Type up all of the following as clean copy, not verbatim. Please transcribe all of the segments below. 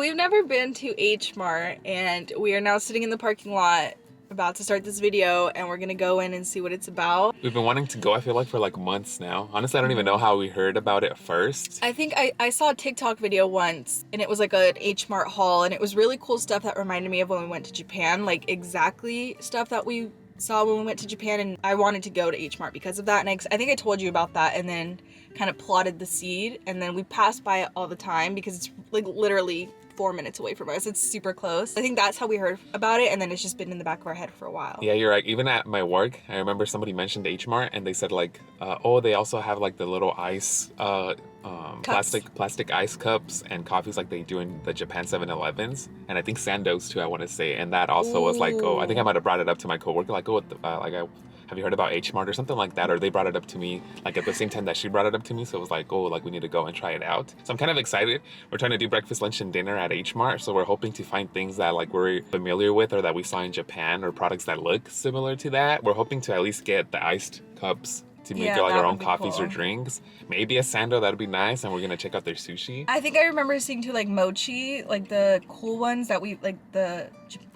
we've never been to H-Mart, and we are now sitting in the parking lot about to start this video, and we're gonna go in and see what it's about. We've been wanting to go, I feel like, for like months now. Honestly, I don't even know how we heard about it first. I think I saw a TikTok video once, and it was like an H-Mart haul, and it was really cool stuff that reminded me of when we went to Japan, like exactly stuff that we saw when we went to Japan, and I wanted to go to H-Mart because of that, and I think I told you about that, and then kind of plotted the seed, and then we passed by it all the time because it's like literally 4 minutes away from us. It's super close. I think that's how we heard about it, and then it's just been in the back of our head for a while. Yeah, you're right. Even at my work, I remember somebody mentioned H-Mart, and they said like, oh, they also have like the little ice, plastic ice cups and coffees like they do in the Japan 7-Elevens, and I think Sandos too, I want to say. And that also was like, oh, I think I might have brought it up to my coworker, like, oh, have you heard about H-Mart or something like that? Or they brought it up to me like at the same time that she brought it up to me. So it was like, oh, like we need to go and try it out. So I'm kind of excited. We're trying to do breakfast, lunch, and dinner at H-Mart. So we're hoping to find things that like we're familiar with or that we saw in Japan, or products that look similar to that. We're hoping to at least get the iced cups to make like our own coffees or drinks. Maybe a sando, that'd be nice. And we're gonna check out their sushi. I think I remember seeing too like mochi, like the cool ones that we like, the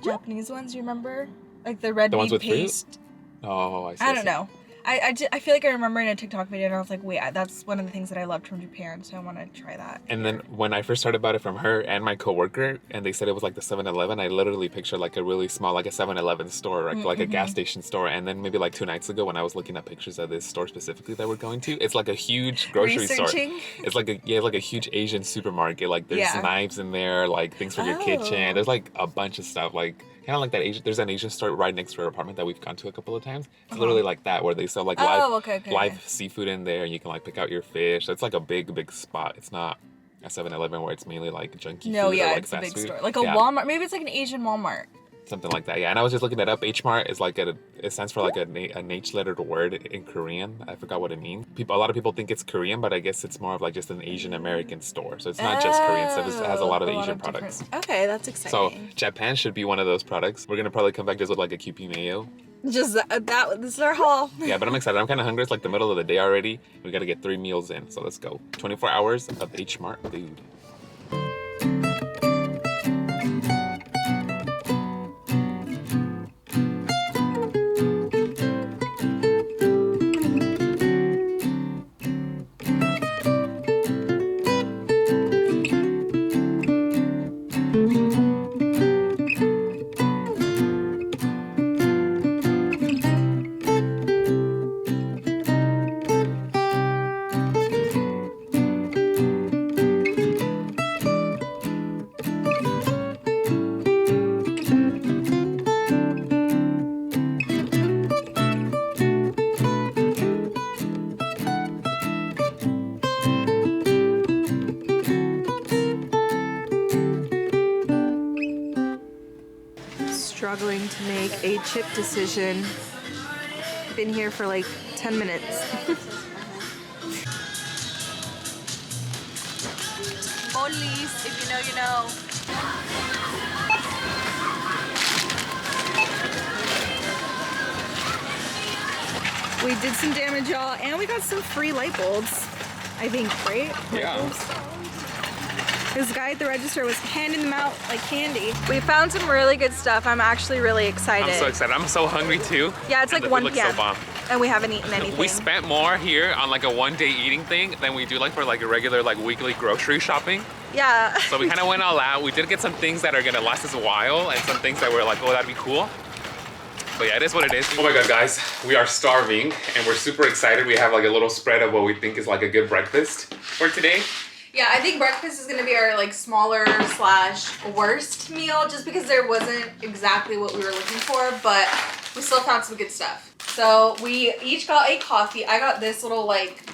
Japanese ones, you remember? Like the red meat paste. Fruit? Oh, I see. I don't know. I feel like I remember in a TikTok video, and I was like, wait, that's one of the things that I loved from Japan, so I want to try that. And then when I first heard about it from her and my coworker, and they said it was like the 7-Eleven, I literally pictured like a really small, like a 7-Eleven store, like a gas station store. And then maybe like 2 nights ago when I was looking at pictures of this store specifically that we're going to, it's like a huge grocery store. It's like a huge Asian supermarket. Like there's knives in there, like things for your kitchen. There's like a bunch of stuff, like kind of like that Asian. There's an Asian store right next to our apartment that we've gone to a couple of times. It's literally like that, where they sell like live seafood in there, and you can like pick out your fish. So it's like a big spot. It's not a 7-Eleven where it's mainly like junky food or like it's fast a big food. store, like a Walmart. Maybe it's like an Asian Walmart. Something like that, yeah. And I was just looking that up. H-Mart is like it stands for like an H-lettered word in Korean. I forgot what it means. A lot of people think it's Korean, but I guess it's more of like just an Asian American store. So it's not just Korean stuff. It has a lot of Asian products. Okay, that's exciting. So Japan should be one of those products. We're gonna probably come back just with like a Kewpie mayo. Just this is our haul. Yeah, but I'm excited. I'm kind of hungry. It's like the middle of the day already. We gotta get 3 meals in. So let's go. 24 hours of H-Mart food. Struggling to make a chip decision. Been here for like 10 minutes. Police, if you know, you know. We did some damage, y'all, and we got some free light bulbs, I think, right? Yeah. This guy at the register was handing them out like candy. We found some really good stuff. I'm actually really excited. I'm so excited. I'm so hungry too. Yeah, it's like 1 p.m. So and we haven't eaten anything. We spent more here on like a 1-day eating thing than we do like for like a regular like weekly grocery shopping. Yeah. So we kind of went all out. We did get some things that are gonna last us a while, and some things that were like, oh, that'd be cool. But yeah, it is what it is. Oh my God, guys, we are starving and we're super excited. We have like a little spread of what we think is like a good breakfast for today. Yeah, I think breakfast is gonna be our like smaller / worst meal, just because there wasn't exactly what we were looking for, but we still found some good stuff. So we each got a coffee. I got this little like,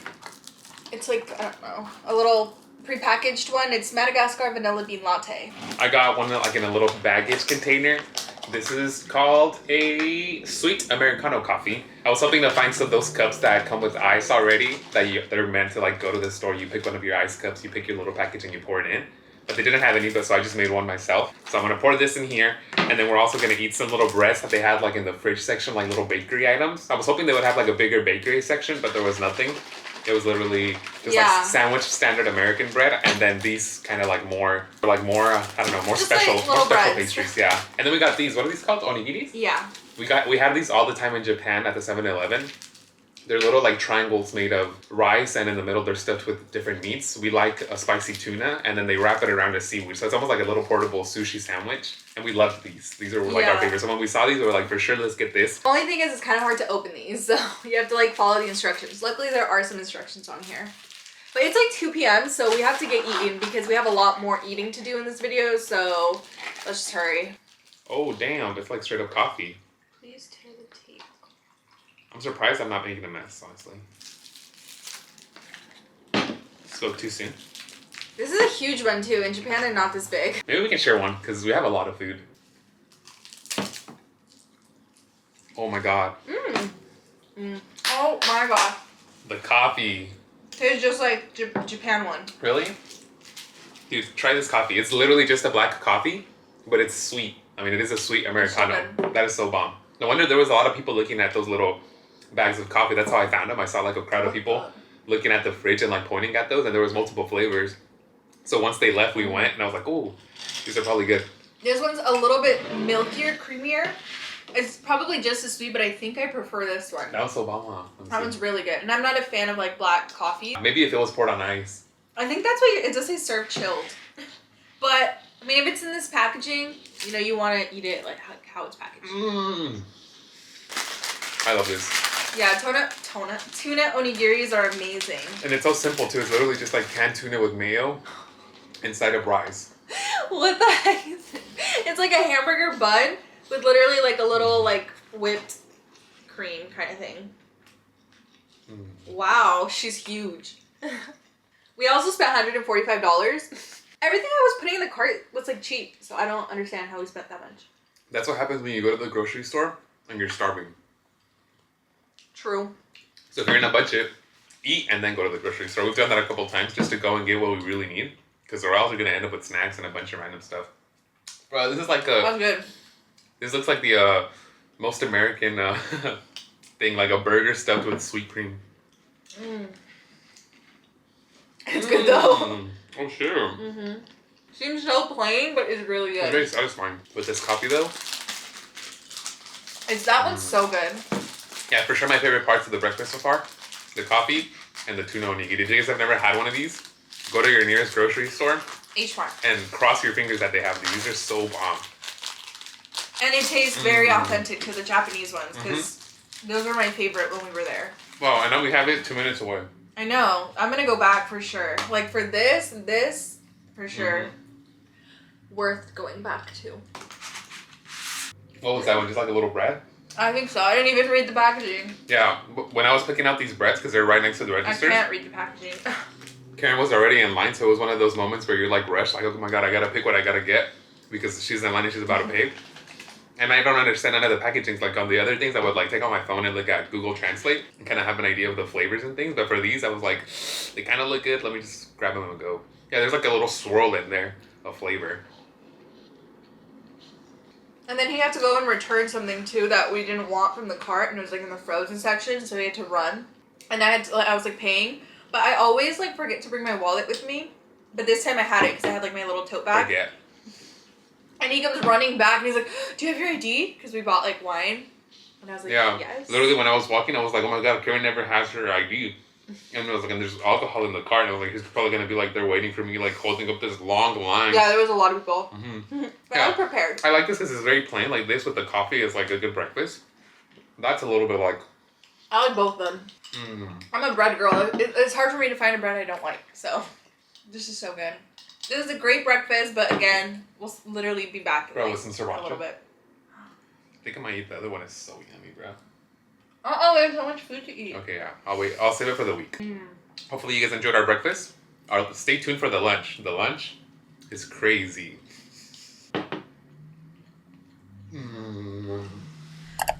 it's like, I don't know, a little prepackaged one. It's Madagascar vanilla bean latte. I got one like in a little baggage container. This is called a sweet Americano coffee. I was hoping to find some of those cups that come with ice already, that are meant to like go to the store, you pick one of your ice cups, you pick your little package and you pour it in. But they didn't have any, so I just made one myself. So I'm gonna pour this in here, and then we're also gonna eat some little breads that they had like in the fridge section, like little bakery items. I was hoping they would have like a bigger bakery section, but there was nothing. It was literally just like sandwich standard American bread, and then these kind of like more I don't know, more just special, like more special breads. Pastries. Yeah. And then we got these. What are these called? Onigiris? Yeah. We had these all the time in Japan at the 7-Eleven. They're little like triangles made of rice, and in the middle they're stuffed with different meats. We like a spicy tuna, and then they wrap it around a seaweed. So it's almost like a little portable sushi sandwich. And we love these. These are like our favorites. So when we saw these, we were like, for sure, let's get this. The only thing is, it's kind of hard to open these, so you have to like follow the instructions. Luckily, there are some instructions on here. But it's like 2 p.m., so we have to get eating because we have a lot more eating to do in this video. So let's just hurry. Oh damn! It's like straight up coffee. Please tear the tape. I'm surprised I'm not making a mess, honestly. Spoke too soon. This is a huge one too. In Japan, they're not this big. Maybe we can share one because we have a lot of food. Oh my god. Oh my god. The coffee. Tastes just like Japan one. Really? Dude, try this coffee. It's literally just a black coffee, but it's sweet. I mean, it is a sweet Americano. So that is so bomb. No wonder there was a lot of people looking at those little bags of coffee. That's how I found them. I saw like a crowd of people looking at the fridge and like pointing at those, and there was multiple flavors. So once they left, we went, and I was like, "Oh, these are probably good." This one's a little bit milkier, creamier. It's probably just as sweet, but I think I prefer this one. That was so bomb, huh? That one's really good. And I'm not a fan of like black coffee. Maybe if it was poured on ice. I think that's what it does say serve chilled. But I mean, if it's in this packaging, you know, you want to eat it like how it's packaged. I love this. Yeah, tuna onigiris are amazing. And it's so simple too. It's literally just like canned tuna with mayo inside of rice. What the heck is it? It's like a hamburger bun with literally like a little like whipped cream kind of thing. Wow, she's huge. We also spent $145. Everything I was putting in the cart was like cheap, so I don't understand how we spent that much. That's what happens when you go to the grocery store and you're starving. True. So if you're in a budget, eat and then go to the grocery store. We've done that a couple times just to go and get what we really need, because or else we're gonna end up with snacks and a bunch of random stuff. Bro, this is like a. That's good. This looks like the most American thing, like a burger stuffed with sweet cream. It's good though. Oh sure. Seems so plain, but it's really good. It's very satisfying. With this coffee though. That one's so good. Yeah, for sure my favorite parts of the breakfast so far. The coffee and the tuna onigiri. If you guys have never had one of these, go to your nearest grocery store. H-Mart. And cross your fingers that they have these. These are so bomb. And it tastes very authentic to the Japanese ones, because those were my favorite when we were there. Wow, I know we have it 2 minutes away. I know. I'm going to go back for sure. Like for this, for sure, worth going back to. What was that one? Just like a little bread? I think so. I didn't even read the packaging. Yeah, when I was picking out these breads, because they're right next to the registers. I can't read the packaging. Karen was already in line, so it was one of those moments where you're like rushed, like, oh my god, I gotta pick what I gotta get, because she's in line and she's about to pay. And I don't understand none of the packagings. Like on the other things, I would like take out my phone and look at Google Translate and kind of have an idea of the flavors and things. But for these, I was like, they kind of look good. Let me just grab them and go. Yeah, there's like a little swirl in there of flavor. And then he had to go and return something too that we didn't want from the cart, and it was like in the frozen section, so we had to run. And I was like paying, but I always like forget to bring my wallet with me. But this time I had it because I had like my little tote bag. Forget. And he comes running back and he's like, "Do you have your ID?" Because we bought like wine. And I was like, yeah. Yes. Literally when I was walking, I was like, oh my god, Karen never has her ID. And I was like, and there's alcohol in the car. And I was like, he's probably going to be like, they're waiting for me, like holding up this long line. Yeah, there was a lot of people. But yeah. I was prepared. I like this because it's very plain. Like this with the coffee is like a good breakfast. That's a little bit like... I like both of them. I'm a bread girl. It's hard for me to find a bread I don't like. So this is so good. This is a great breakfast, but again, we'll literally be back in, bro, with some sriracha. a little bit. I think I might eat the other one. It's so yummy, bro. There's so much food to eat. Okay, yeah. I'll wait. I'll save it for the week. Hopefully you guys enjoyed our breakfast. Stay tuned for the lunch. The lunch is crazy.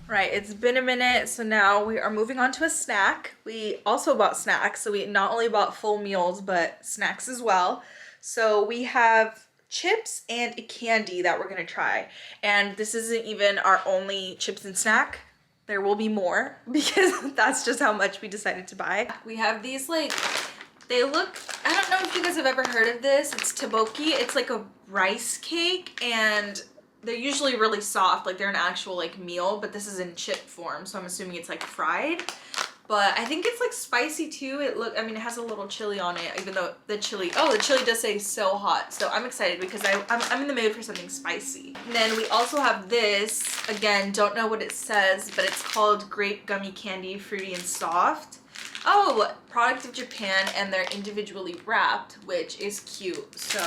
Right, it's been a minute, so now we are moving on to a snack. We also bought snacks, so we not only bought full meals, but snacks as well. So we have chips and a candy that we're gonna try. And this isn't even our only chips and snack. there will be more because that's just how much we decided to buy. We have these like, they look, I don't know if you guys have ever heard of this. It's tteokbokki. It's like a rice cake and they're usually really soft. Like they're an actual like meal, but this is in chip form. So I'm assuming it's like fried. But I think it's like spicy too. I mean, it has a little chili on it, even though the chili does say so hot. So I'm excited because I'm in the mood for something spicy. And then we also have this, again, don't know what it says, but it's called Grape Gummy Candy, Fruity and Soft. Oh, product of Japan, and they're individually wrapped, which is cute. So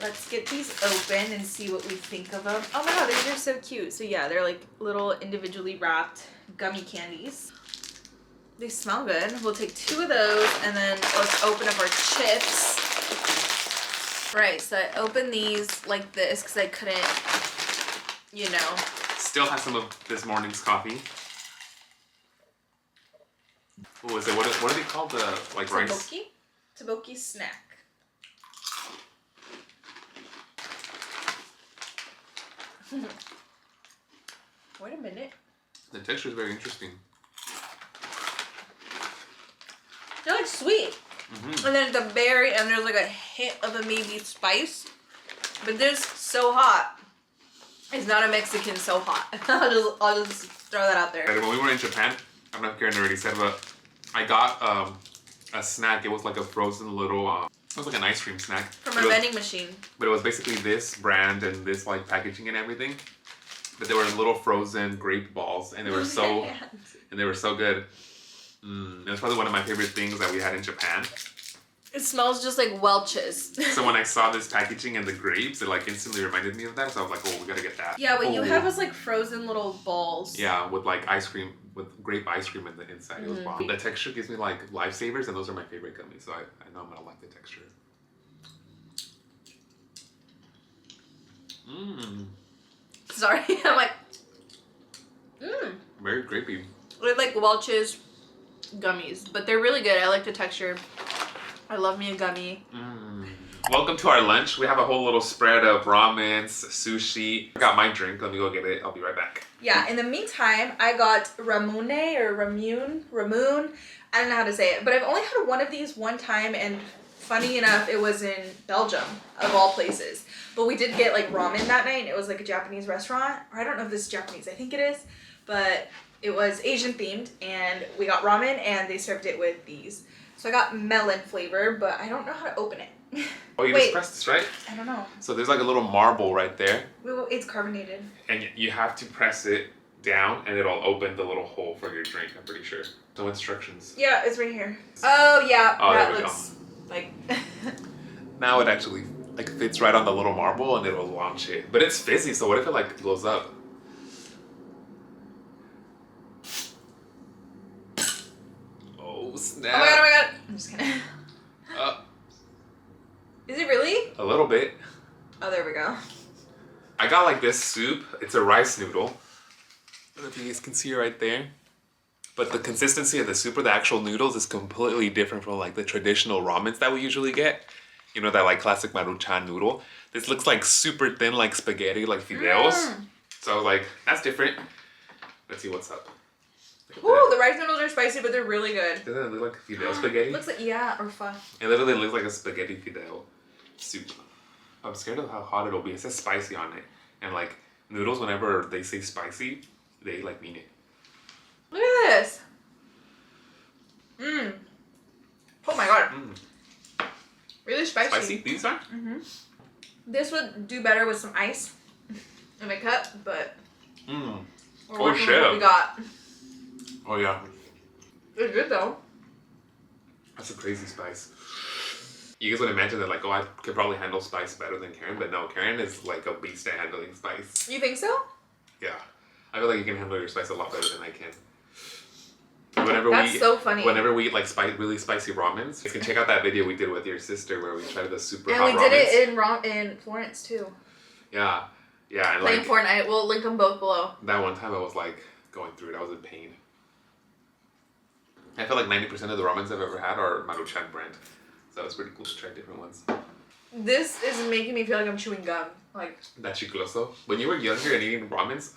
let's get these open and see what we think of them. Oh my god, these are so cute. So yeah, they're like little individually wrapped gummy candies. They smell good. We'll take 2 of those and then let's open up our chips. Right, so I opened these like this because I couldn't, you know. Still have some of this morning's coffee. What was it? What are they called? The like rice? Tteokbokki? Tteokbokki snack. Wait a minute. The texture is very interesting. They're like sweet. And then the berry, and there's like a hint of a maybe spice. But this so hot. It's not a Mexican so hot. I'll just throw that out there. When we were in Japan, I don't know if Karen already said, but I got a snack. It was like a frozen little, it was like an ice cream snack. From a vending machine. But it was basically this brand and this like packaging and everything. But they were little frozen grape balls, and they were so good. It was probably one of my favorite things that we had in Japan. It smells just like Welch's. So when I saw this packaging and the grapes, it like instantly reminded me of that. So I was like, oh, we gotta get that. Yeah, what you have is like frozen little balls. Yeah, with like ice cream, with grape ice cream in the inside. It was bomb. The texture gives me like lifesavers, and those are my favorite gummies. So I know I'm gonna like the texture. Sorry, I'm like, Very grapey. They're like Welch's gummies, but they're really good. I like the texture. I love me a gummy. Welcome to our lunch. We have a whole little spread of ramens, sushi. I got my drink. Let me go get it. I'll be right back. Yeah, in the meantime, I got Ramoon. I don't know how to say it, but I've only had one of these one time, and funny enough, it was in Belgium, of all places. But we did get like ramen that night, and it was like a Japanese restaurant. Or I don't know if this is Japanese. I think it is. But it was Asian themed, and we got ramen, and they served it with these. So I got melon flavor, but I don't know how to open it. Oh, you just press this, right? I don't know. So there's like a little marble right there. It's carbonated. And you have to press it down, and it'll open the little hole for your drink, I'm pretty sure. No instructions. Yeah, it's right here. Oh, yeah. Oh, that looks like... Now it actually like fits right on the little marble, and it'll launch it. But it's fizzy, so what if it like blows up? Oh, snap. Oh my god. I'm just kidding. Is it really? A little bit. Oh, there we go. I got like this soup. It's a rice noodle. I don't know if you guys can see it right there. But the consistency of the soup or the actual noodles is completely different from like the traditional ramens that we usually get. You know, that like classic Maruchan noodle. This looks like super thin, like spaghetti, like fideos. So I was like, that's different. Let's see what's up. Ooh, the rice noodles are spicy, but they're really good. Doesn't it look like fideo spaghetti? Looks like, yeah, or pho. It literally looks like a spaghetti fideo soup. I'm scared of how hot it'll be. It says spicy on it. And like noodles, whenever they say spicy, they like mean it. Look at this. Oh my god. Really spicy. Spicy? These are? This would do better with some ice in my cup, but we're Oh working with shit. what we got. Oh yeah. It's good though. That's a crazy spice. You guys would imagine that like, oh, I could probably handle spice better than Karen, but no, Karen is like a beast at handling spice. You think so? Yeah. I feel like you can handle your spice a lot better than I can. That's so funny. Whenever we eat like really spicy ramens, you can check out that video we did with your sister where we tried the super and hot we did ramens. it in Florence too. Yeah. Yeah. And Like like important. We'll link them both below. that one time I was like going through it. I was in pain. I feel like 90% of the ramens I've ever had are Maruchan brand. So it's pretty cool to try different ones. This is making me feel like I'm chewing gum. Like That chicloso. When you were younger and eating ramens,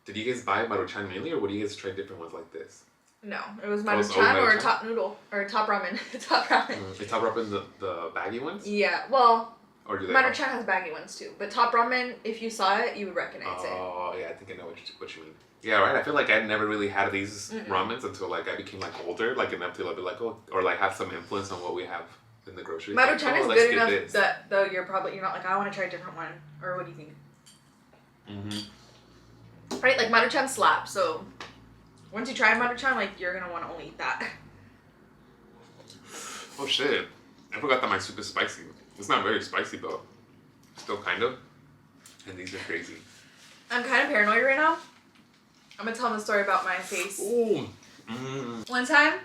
Did you guys buy Maruchan mainly, or would you guys try different ones like this? No, it was Oh, it's Maruchan or Maruchan? top noodle or top ramen. Top ramen. Is top ramen the baggy ones? Yeah, well, Or do they Maruchan has baggy ones too, but top ramen, if you saw it, you would recognize it. Oh yeah, I think I know what you mean. Yeah, right. I feel like I never really had these ramens until like I became like older, like enough to like be like, oh, or like have some influence on what we have in the grocery. Maruchan like, is let's good get enough this. that though you're not like, I want to try a different one, or what do you think? Right, like Maruchan slaps. So once you try Maruchan, like you're gonna want to only eat that. Oh shit! I forgot that my soup is spicy. It's not very spicy, but still kind of. And these are crazy. I'm kind of paranoid right now. I'm gonna tell them the story about my face. Ooh. One time,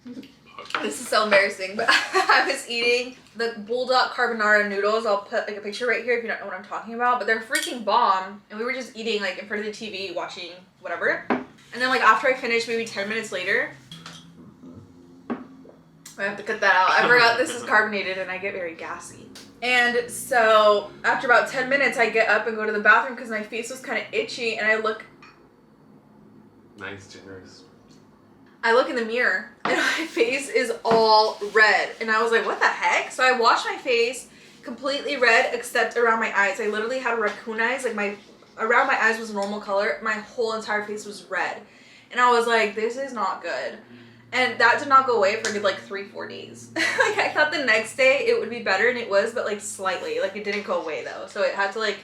this is so embarrassing, but I was eating the bulldog carbonara noodles. I'll put like a picture right here if you don't know what I'm talking about, but they're freaking bomb. And we were just eating like in front of the TV, watching whatever. And then like after I finished, maybe 10 minutes later, I have to cut that out. I forgot this is carbonated and I get very gassy. And so after about 10 minutes, I get up and go to the bathroom because my face was kind of itchy, and I look Nice, generous. I look in the mirror and my face is all red. And I was like, what the heck? So I washed my face completely red except around my eyes. I literally had raccoon eyes. Like around my eyes was normal color. My whole entire face was red. And I was like, this is not good. And that did not go away for a good like 3-4 days. Like I thought the next day it would be better, and it was, but like slightly. Like it didn't go away though. So it had to like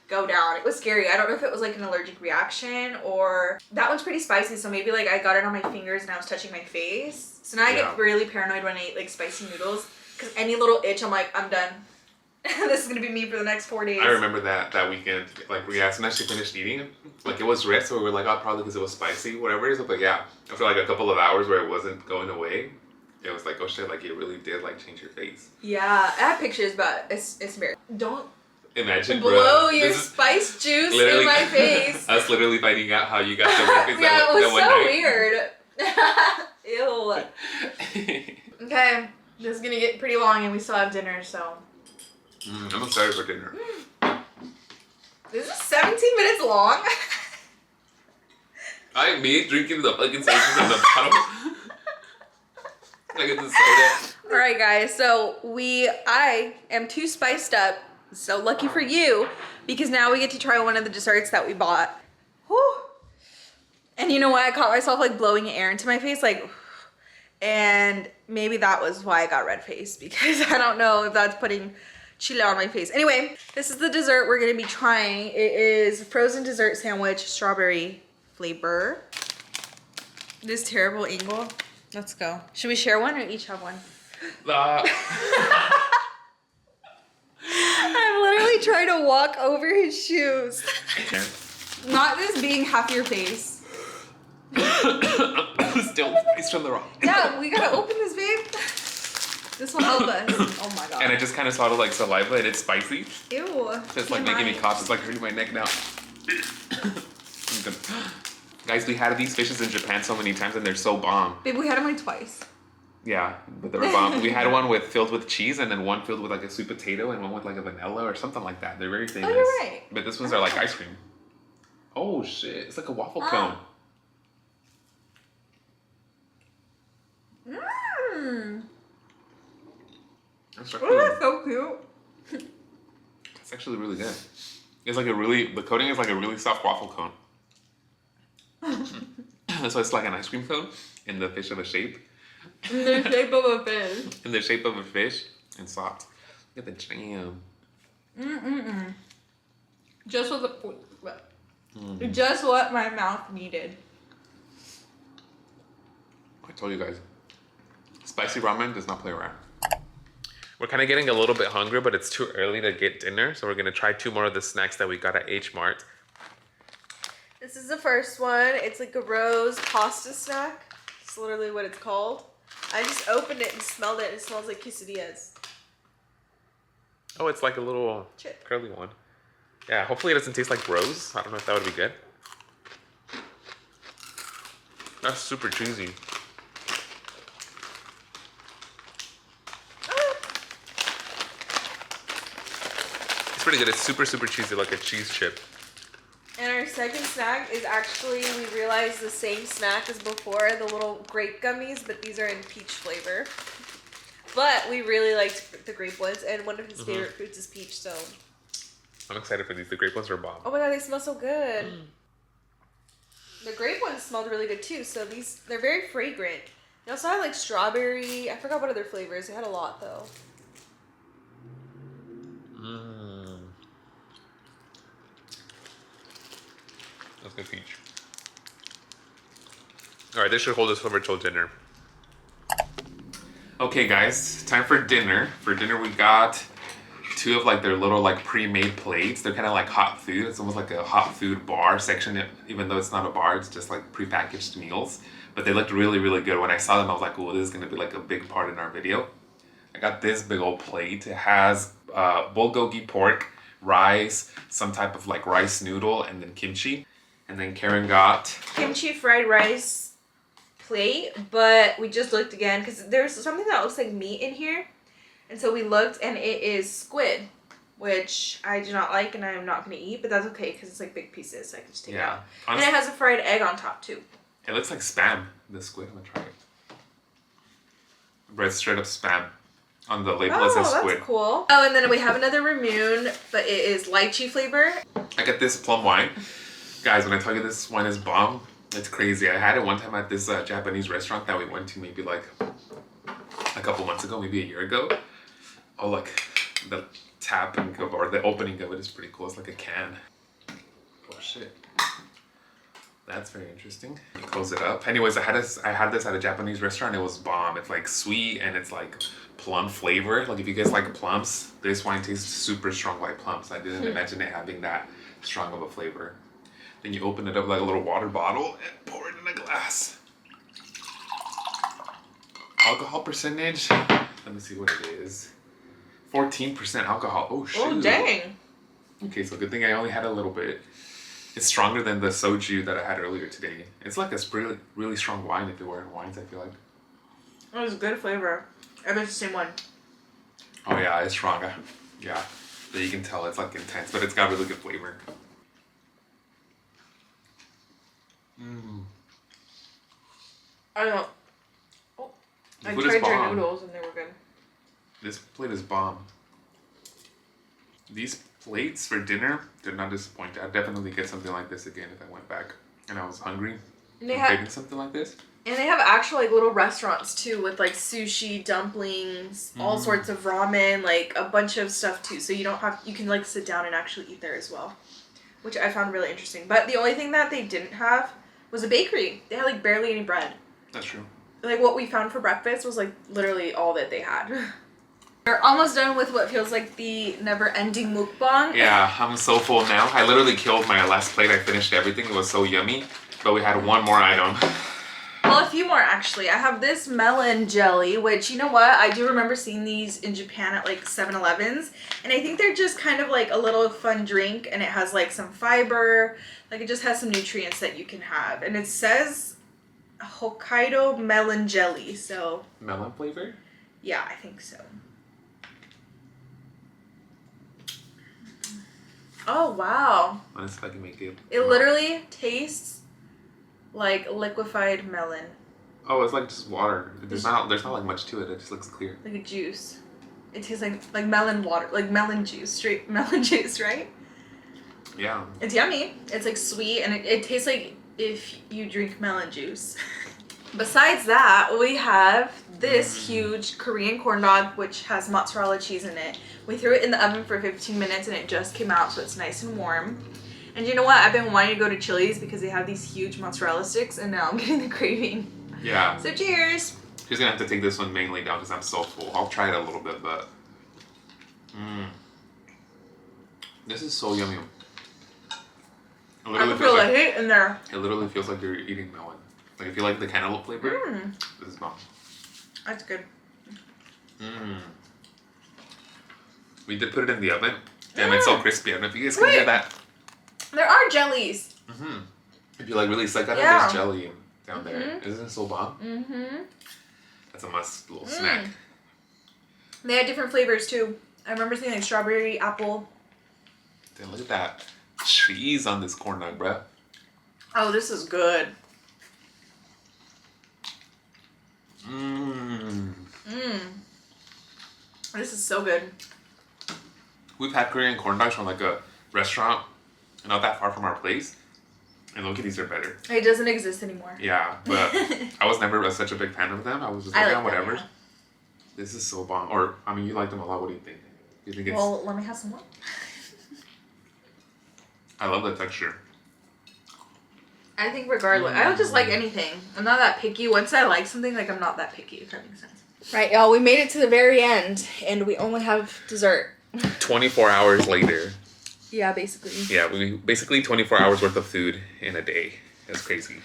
go down. It was scary. I don't know if it was like an allergic reaction, or that one's pretty spicy, so maybe like I got it on my fingers and I was touching my face. So now I get really paranoid when I eat like spicy noodles, because any little itch I'm like, I'm done. This is gonna be me for the next 4 days. I remember that weekend, like we as soon as she finished eating it, like it was red, so we were like, oh, probably because it was spicy, whatever it is. But yeah, after like a couple of hours where it wasn't going away, it was like, oh shit, like it really did like change your face. Yeah, I have pictures, but it's embarrassing. Don't imagine blow your spice juice in my face. Us literally finding out how you got the work. Yeah, it was so weird. Ew. Okay, this is gonna get pretty long, and we still have dinner, so. I'm excited for dinner. This is 17 minutes long. I me drinking the fucking soda from the bottle. I get the soda. All right, guys. So I am too spiced up. So lucky for you, because now we get to try one of the desserts that we bought. Whew. And you know what? I caught myself like blowing air into my face, like, and maybe that was why I got red face, because I don't know if that's putting chile on my face. Anyway, this is the dessert we're gonna be trying. It is frozen dessert sandwich, strawberry flavor. This terrible angle. Let's go. Should we share one or each have one? I'm literally trying to walk over his shoes. Not this being half your face. Still face from the rock. Yeah, we gotta open this, babe. This will help us. Oh my god. And I just kind of swallowed like saliva, and it's spicy. Ew. It's like making me cough. It's like hurting my neck now. Guys, we had these fishes in Japan so many times, and they're so bomb. Babe, we had them like twice. Yeah, but they were bomb. We had one filled with cheese, and then one filled with like a sweet potato, and one with like a vanilla or something like that. They're very famous. Oh, you're right. But this ones are like ice cream. Oh shit! It's like a waffle cone. Mmm. That's Oh, that's so cute. It's actually really good. It's like the coating is like a really soft waffle cone. So it's like an ice cream cone in the fish of a shape. In the shape of a fish. In the shape of a fish and soft. Look at the jam. Just just what my mouth needed. I told you guys. Spicy ramen does not play around. We're kind of getting a little bit hungry, but it's too early to get dinner. So we're going to try 2 more of the snacks that we got at H-Mart. This is the first one. It's like a rose pasta snack. It's literally what it's called. I just opened it and smelled it. It smells like quesadillas. Oh, it's like a little Chip. curly one. Yeah, hopefully it doesn't taste like rose. I don't know if that would be good. That's super cheesy. It's pretty good. It's super, super cheesy, like a cheese chip. And our second snack is actually, we realized, the same snack as before, the little grape gummies, but these are in peach flavor. But we really liked the grape ones, and one of his favorite fruits is peach, so. I'm excited for these. The grape ones are bomb. Oh my god, they smell so good. The grape ones smelled really good too, so they're very fragrant. They also had like strawberry, I forgot what other flavors, they had a lot though. That's good peach. Alright, this should hold us over till dinner. Okay guys, time for dinner. For dinner we got two of like their little like pre-made plates. They're kind of like hot food. It's almost like a hot food bar section, even though it's not a bar, it's just like pre-packaged meals. But they looked really, really good. When I saw them, I was like, oh, this is gonna be like a big part in our video. I got this big old plate. It has bulgogi pork, rice, some type of like rice noodle, and then kimchi. And then Karen got kimchi fried rice plate, but we just looked again because there's something that looks like meat in here. And so we looked and it is squid, which I do not like and I am not going to eat, but that's okay because it's like big pieces, so I can just take it out. Honestly, and it has a fried egg on top too. It looks like Spam, the squid. I'm going to try it. But it's straight up Spam. On the label it says squid. That's cool. Oh, and then we have another Ramoon, but it is lychee flavor. I got this plum wine. Guys, when I tell you this wine is bomb, it's crazy. I had it one time at this Japanese restaurant that we went to maybe like a couple months ago, maybe a year ago. Oh, like the tapping of, or the opening of it is pretty cool. It's like a can. Oh shit. That's very interesting. You close it up. Anyways, I had this at a Japanese restaurant. It was bomb. It's like sweet and it's like plum flavor. Like if you guys like plums, this wine tastes super strong like plums. I didn't imagine it having that strong of a flavor. Then you open it up like a little water bottle and pour it in a glass. Alcohol percentage, let me see what it is. 14% alcohol. Oh shoot. Oh dang. Okay, so good thing I only had a little bit. It's stronger than the soju that I had earlier today. It's like a really, really strong wine if you were in wines, I feel like. It was a good flavor. I bet it's the same one. Oh yeah, it's strong. Yeah, but you can tell it's like intense, but it's got really good flavor. I don't know. Oh, I tried your noodles and they were good. This plate is bomb. These plates for dinner, they're not disappointing. I'd definitely get something like this again if I went back and I was hungry. And they have something like this. And they have actual like little restaurants too with like sushi, dumplings, all sorts of ramen, like a bunch of stuff too. So you can like sit down and actually eat there as well, which I found really interesting. But the only thing that they didn't have was a bakery. They had like barely any bread. That's true. Like what we found for breakfast was like literally all that they had. We're almost done with what feels like the never-ending mukbang. Yeah, I'm so full now. I literally killed my last plate. I finished everything. It was so yummy. But we had one more item. Well, a few more actually. I have this melon jelly, which, you know what? I do remember seeing these in Japan at like 7-Elevens. And I think they're just kind of like a little fun drink. And it has like some fiber. Like it just has some nutrients that you can have. And it says Hokkaido melon jelly. So. Melon flavor? Yeah, I think so. Oh, wow. Let's see if I can make it. It literally tastes like liquefied melon. Oh, it's like just water. There's not like much to it. It just looks clear. Like a juice. It tastes like melon water, like melon juice, straight melon juice, right? Yeah. It's yummy. It's like sweet and it tastes like if you drink melon juice. Besides that, we have this huge Korean corn dog, which has mozzarella cheese in it. We threw it in the oven for 15 minutes and it just came out, so it's nice and warm. And you know what? I've been wanting to go to Chili's because they have these huge mozzarella sticks, and now I'm getting the craving. Yeah. So cheers. She's gonna have to take this one mainly down because I'm so full. I'll try it a little bit, but this is so yummy. I can feel the heat in there. It literally feels like you're eating melon. Like if you like the cantaloupe flavor, this is bomb. That's good. We did put it in the oven. Damn, it's so crispy. I don't know if you guys can hear that. There are jellies. If you like really suck at it, there's jelly down there. Isn't it so bomb? That's a must little snack. They had different flavors too. I remember seeing like strawberry, apple. Then look at that. cheese on this corn dog, bruh. Oh, this is good. This is so good. We've had Korean corn dogs from like a restaurant not that far from our place. And look at these are better. It doesn't exist anymore. Yeah, but I was never such a big fan of them. I was just like, like whatever. them, yeah. This is so bomb. Or, I mean, you like them a lot. What do you think? You think it's... Well, let me have some more. I love the texture. I think regardless, I don't just like anything. I'm not that picky. Once I like something, like I'm not that picky, if that makes sense. Right, y'all, we made it to the very end, and we only have dessert. 24 hours later. Yeah, basically. Yeah, we basically 24 hours worth of food in a day. That's crazy.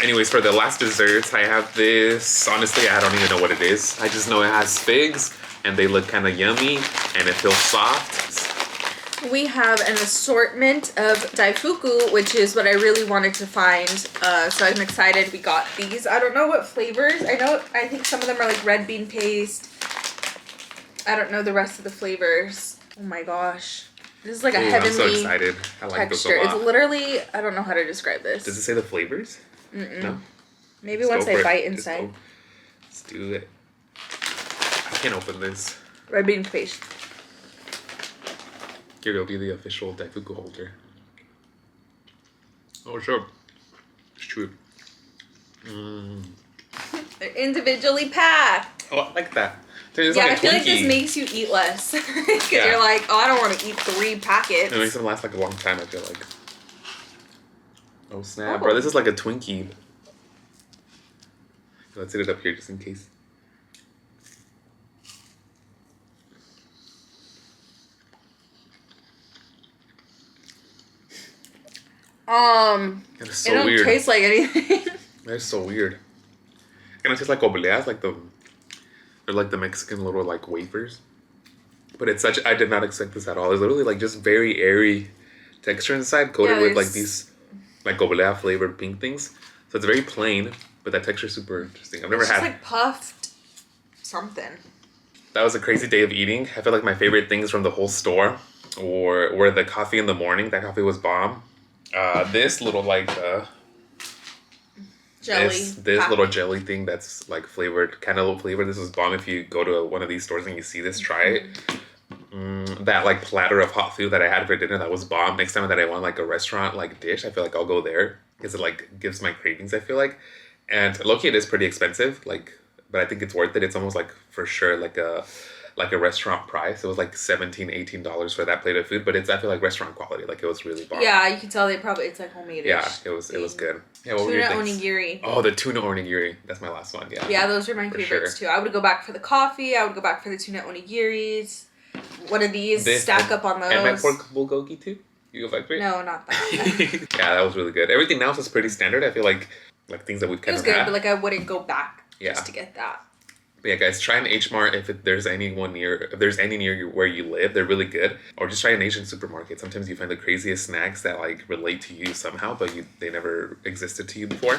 Anyways, for the last desserts, I have this. Honestly, I don't even know what it is. I just know it has figs, and they look kind of yummy, and it feels soft. We have an assortment of daifuku, which is what I really wanted to find. So I'm excited we got these. I don't know what flavors. I think some of them are like red bean paste. I don't know the rest of the flavors. Oh my gosh. This is like a heavenly I'm so excited. I like texture. this a lot. It's literally, I don't know how to describe this. Does it say the flavors? No? Maybe once I bite inside. Let's do it. I can't open this. Red bean paste. Here, you'll be the official daifuku holder. Oh, sure. It's true. They're individually packed. Oh, I like that. It's Yeah, like I feel like this makes you eat less. Because you're like, oh, I don't want to eat 3 packets. It makes them last like a long time, I feel like. Oh, snap. Bro, this is like a Twinkie. Let's hit it up here just in case. That is so it don't weird. taste like anything. That is so weird. And it tastes like obleas, like they're like the Mexican little like wafers. But it's such, I did not expect this at all. It's literally like just very airy texture inside, coated with like these like oblea flavored pink things. So it's very plain, but that texture is super interesting. I've never had. It's like puffed something. That was a crazy day of eating. I feel like my favorite things from the whole store were the coffee in the morning. That coffee was bomb. This little like jelly. This little jelly thing that's like flavored, cantaloupe flavor. This was bomb. If you go to one of these stores and you see this, try it. That like platter of hot food that I had for dinner, that was bomb. Next time that I want like a restaurant like dish, I feel like I'll go there because it like gives my cravings, I feel like. And low-key, it is pretty expensive, like, but I think it's worth it. It's almost like for sure like a restaurant price. It was like $17-18 for that plate of food, but I feel like restaurant quality. Like it was really bomb. Yeah, you can tell it's like homemade. Yeah, it was good. Yeah, what were your Tuna things? onigiri. Oh, the tuna onigiri. That's my last one. Yeah. Yeah, those are my favorites too. I would go back for the coffee. I would go back for the tuna onigiris. One of these, stack up on those. And my pork bulgogi too. You go back for it? No, not that. Yeah, that was really good. Everything else was pretty standard. I feel like things that we've kind of had. It was good, but like I wouldn't go back just to get that. But yeah, guys, try an H-Mart if there's any near you where you live. They're really good. Or just try an Asian supermarket. Sometimes you find the craziest snacks that like relate to you somehow, but they never existed to you before.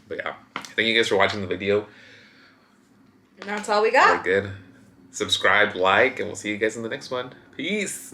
But yeah, thank you guys for watching the video. And that's all we got. Very good. Subscribe, like, and we'll see you guys in the next one. Peace.